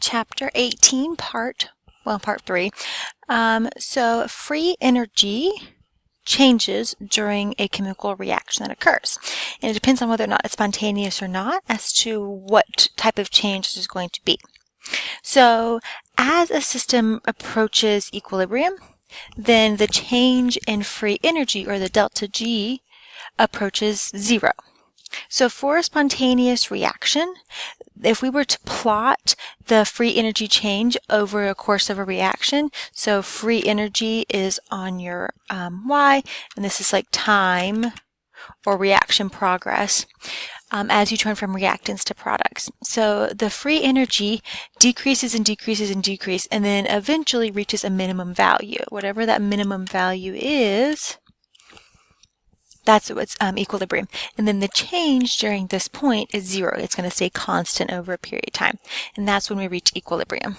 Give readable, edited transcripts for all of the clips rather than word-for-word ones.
chapter 18, part 3. So free energy changes during a chemical reaction that occurs. And it depends on whether or not it's spontaneous or not as to what type of change this is going to be. So as a system approaches equilibrium, then the change in free energy, or the delta G, approaches zero. So for a spontaneous reaction, if we were to plot the free energy change over a course of a reaction, so free energy is on your Y, and this is like time or reaction progress as you turn from reactants to products. So the free energy decreases and decreases and decreases, and then eventually reaches a minimum value. Whatever that minimum value is, that's what's equilibrium. And then the change during this point is zero. It's going to stay constant over a period of time. And that's when we reach equilibrium.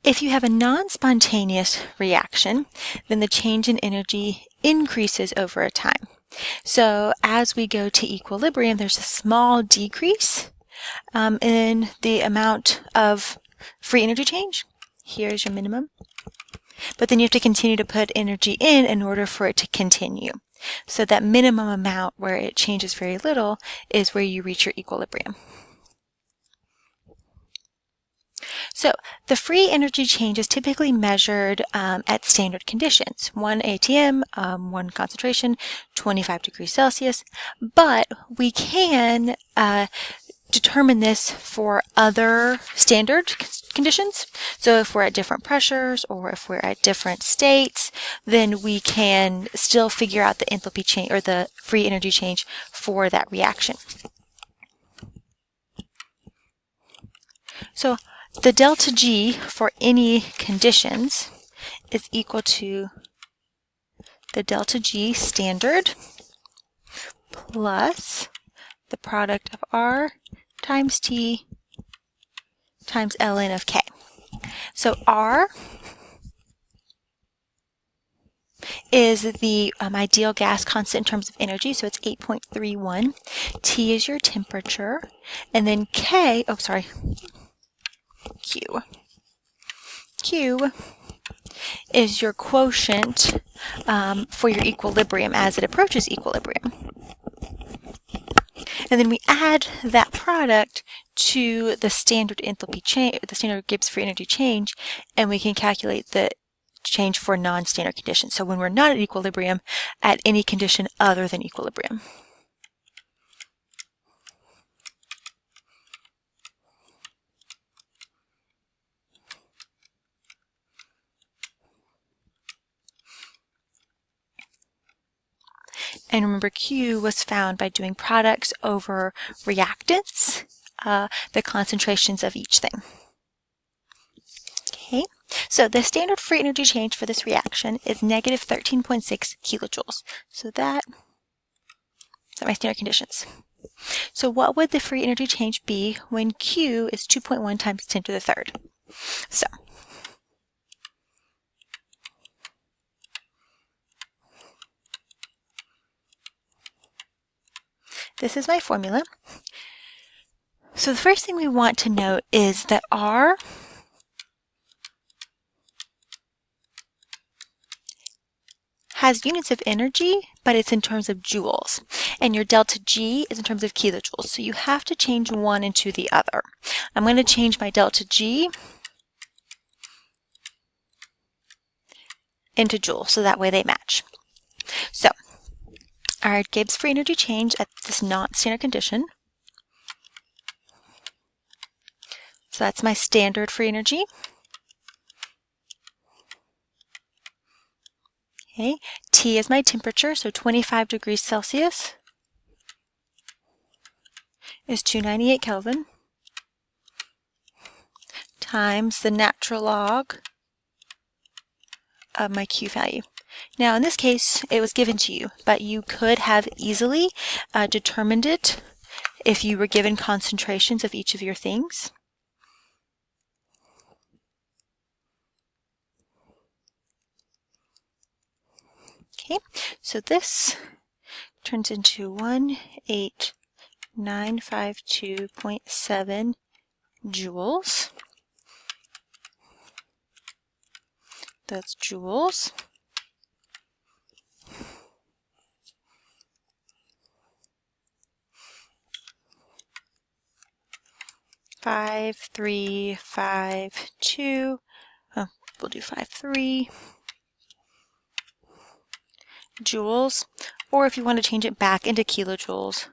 If you have a non-spontaneous reaction, then the change in energy increases over a time. So as we go to equilibrium, there's a small decrease in the amount of free energy change. Here's your minimum. But then you have to continue to put energy in order for it to continue. So that minimum amount where it changes very little is where you reach your equilibrium. So the free energy change is typically measured at standard conditions, 1 atm, 1 concentration, 25 degrees Celsius, but we can determine this for other standard conditions. So if we're at different pressures or if we're at different states, then we can still figure out the enthalpy change or the free energy change for that reaction. So the delta G for any conditions is equal to the delta G standard plus the product of R times T times ln of K. So R is the ideal gas constant in terms of energy, so it's 8.31. T is your temperature, and then Q is your quotient for your equilibrium as it approaches equilibrium. And then we add that product to the standard enthalpy change, the standard Gibbs free energy change, and we can calculate the change for non-standard conditions. So when we're not at equilibrium, at any condition other than equilibrium. And remember, Q was found by doing products over reactants, the concentrations of each thing. Okay, so the standard free energy change for this reaction is negative 13.6 kilojoules. So that's my standard conditions. So what would the free energy change be when Q is 2.1 times 10 to the third? So this is my formula. So the first thing we want to note is that R has units of energy, but it's in terms of joules. And your delta G is in terms of kilojoules. So you have to change one into the other. I'm going to change my delta G into joules, so that way they match. So our Gibbs free energy change at this non-standard condition. So that's my standard free energy. Okay, T is my temperature, so 25 degrees Celsius is 298 Kelvin times the natural log of my Q value. Now in this case, it was given to you, but you could have easily determined it if you were given concentrations of each of your things. Okay, so this turns into 18952.7 joules. That's joules. Five, 3, 5, 2. Oh, we'll do 5, 3 joules. Or if you want to change it back into kilojoules,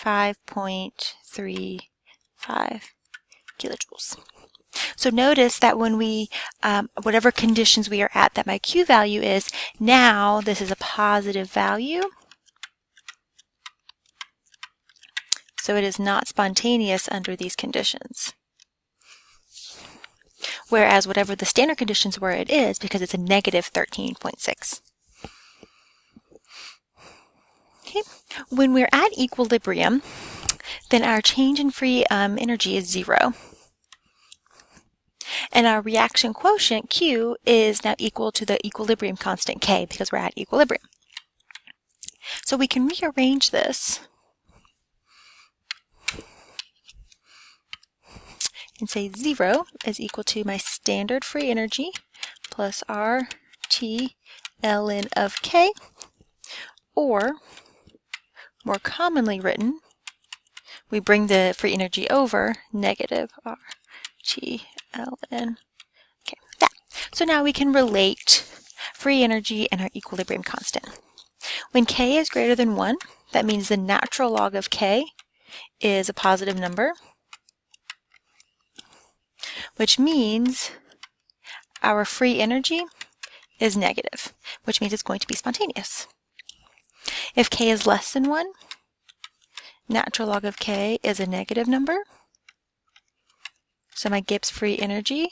5.35 kilojoules. So notice that when we, whatever conditions we are at that my Q value is, now this is a positive value. So it is not spontaneous under these conditions. Whereas whatever the standard conditions were, it is, because it's a negative 13.6. Okay. When we're at equilibrium, then our change in free energy is 0. And our reaction quotient, Q, is now equal to the equilibrium constant, K, because we're at equilibrium. So we can rearrange this and say 0 is equal to my standard free energy plus RT ln of K, or more commonly written, we bring the free energy over, negative RT ln K. That. So now we can relate free energy and our equilibrium constant. When K is greater than 1, that means the natural log of K is a positive number, which means our free energy is negative, which means it's going to be spontaneous. If K is less than 1, natural log of K is a negative number, so my Gibbs free energy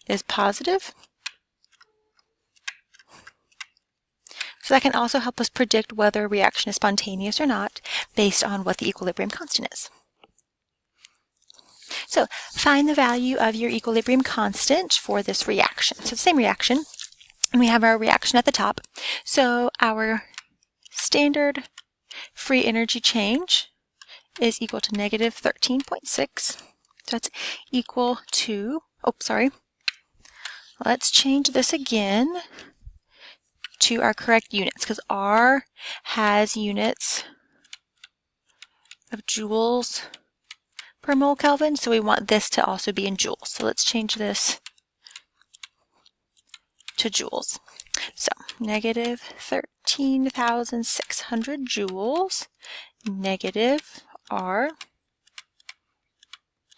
is positive. So that can also help us predict whether a reaction is spontaneous or not based on what the equilibrium constant is. So find the value of your equilibrium constant for this reaction. So the same reaction, and we have our reaction at the top. So our standard free energy change is equal to negative 13.6. So that's equal to, let's change this again to our correct units, because R has units of joules per mole Kelvin, so we want this to also be in joules. So let's change this to joules. So negative 13,600 joules negative R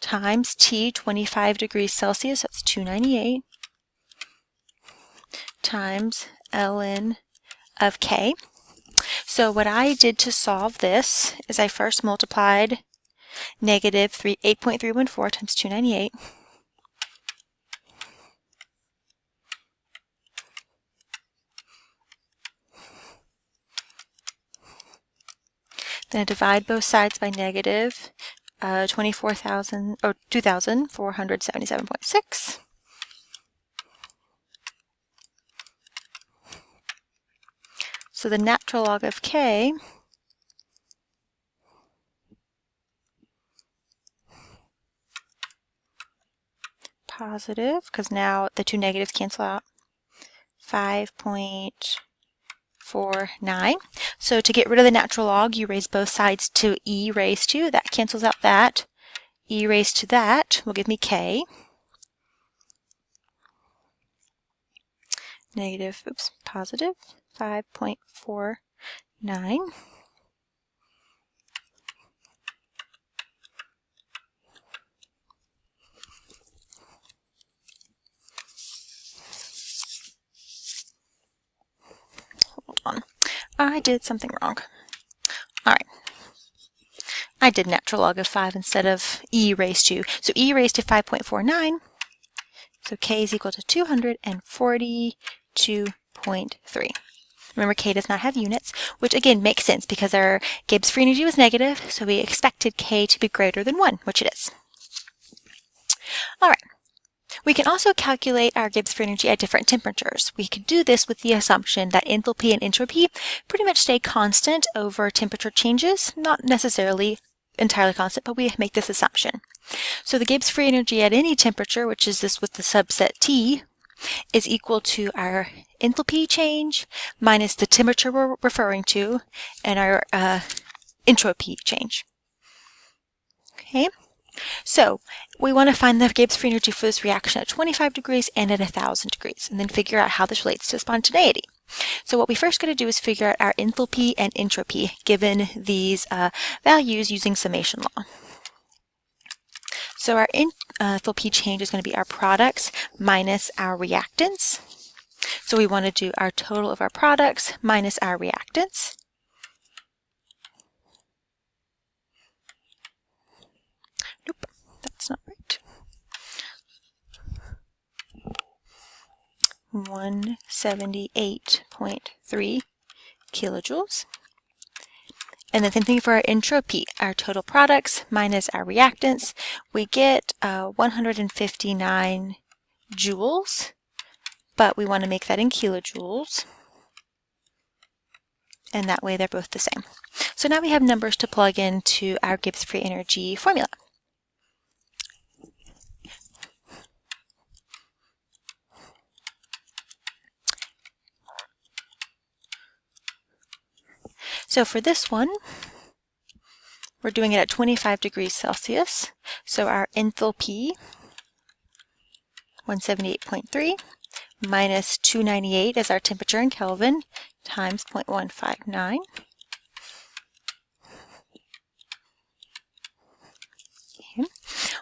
times T, 25 degrees Celsius, that's 298, times ln of K. So what I did to solve this is I first multiplied negative 8.314 times 298 then I divide both sides by negative 2,477.6. So the natural log of K positive, because now the two negatives cancel out, 5.49. So to get rid of the natural log, you raise both sides to e raised to. That cancels out that. E raised to that will give me K. Positive 5.49. Hold on. I did something wrong. All right. I did natural log of 5 instead of e raised to. So e raised to 5.49. So K is equal to 242.3. Remember, K does not have units, which again makes sense because our Gibbs free energy was negative, so we expected K to be greater than 1, which it is. All right. We can also calculate our Gibbs free energy at different temperatures. We could do this with the assumption that enthalpy and entropy pretty much stay constant over temperature changes, not necessarily entirely constant, but we make this assumption. So the Gibbs free energy at any temperature, which is this with the subset T, is equal to our enthalpy change minus the temperature we're referring to and our entropy change. Okay, so we want to find the Gibbs free energy for this reaction at 25 degrees and at 1,000 degrees, and then figure out how this relates to spontaneity. So what we first got to do is figure out our enthalpy and entropy given these values using summation law. So our enthalpy change is going to be our products minus our reactants. So we want to do our total of our products minus our reactants. Nope, that's not right. 178.3 kilojoules. And the same thing for our entropy, our total products minus our reactants. We get 159 joules, but we want to make that in kilojoules. And that way they're both the same. So now we have numbers to plug into our Gibbs free energy formula. So for this one, we're doing it at 25 degrees Celsius. So our enthalpy, 178.3, minus 298 as our temperature in Kelvin, times 0.159. Okay.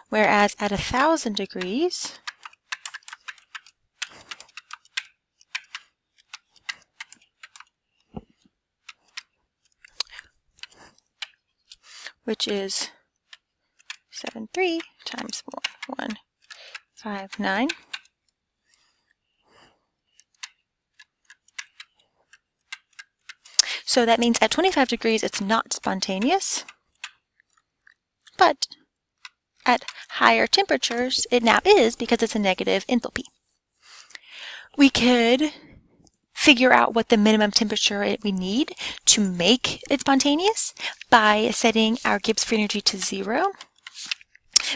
Whereas at 1,000 degrees, which is 73 times 159. So that means at 25 degrees it's not spontaneous, but at higher temperatures it now is because it's a negative enthalpy. We could figure out what the minimum temperature we need to make it spontaneous by setting our Gibbs free energy to 0,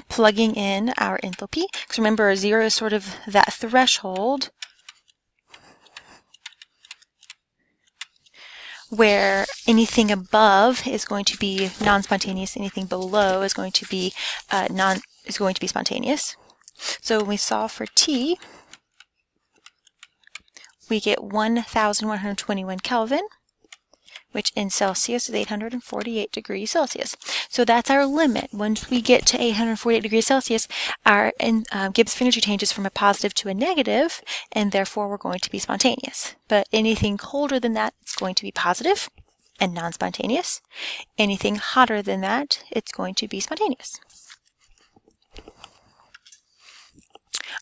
plugging in our enthalpy. Because remember, 0 is sort of that threshold where anything above is going to be non-spontaneous, anything below is going to be spontaneous. So when we solve for T, we get 1,121 Kelvin, which in Celsius is 848 degrees Celsius. So that's our limit. Once we get to 848 degrees Celsius, our Gibbs free energy changes from a positive to a negative, and therefore we're going to be spontaneous. But anything colder than that, it's going to be positive and non-spontaneous. Anything hotter than that, it's going to be spontaneous.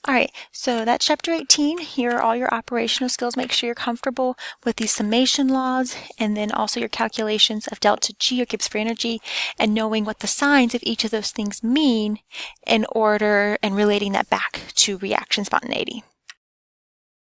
All right, so that's chapter 18. Here are all your operational skills. Make sure you're comfortable with these summation laws and then also your calculations of delta G or Gibbs free energy and knowing what the signs of each of those things mean in order and relating that back to reaction spontaneity.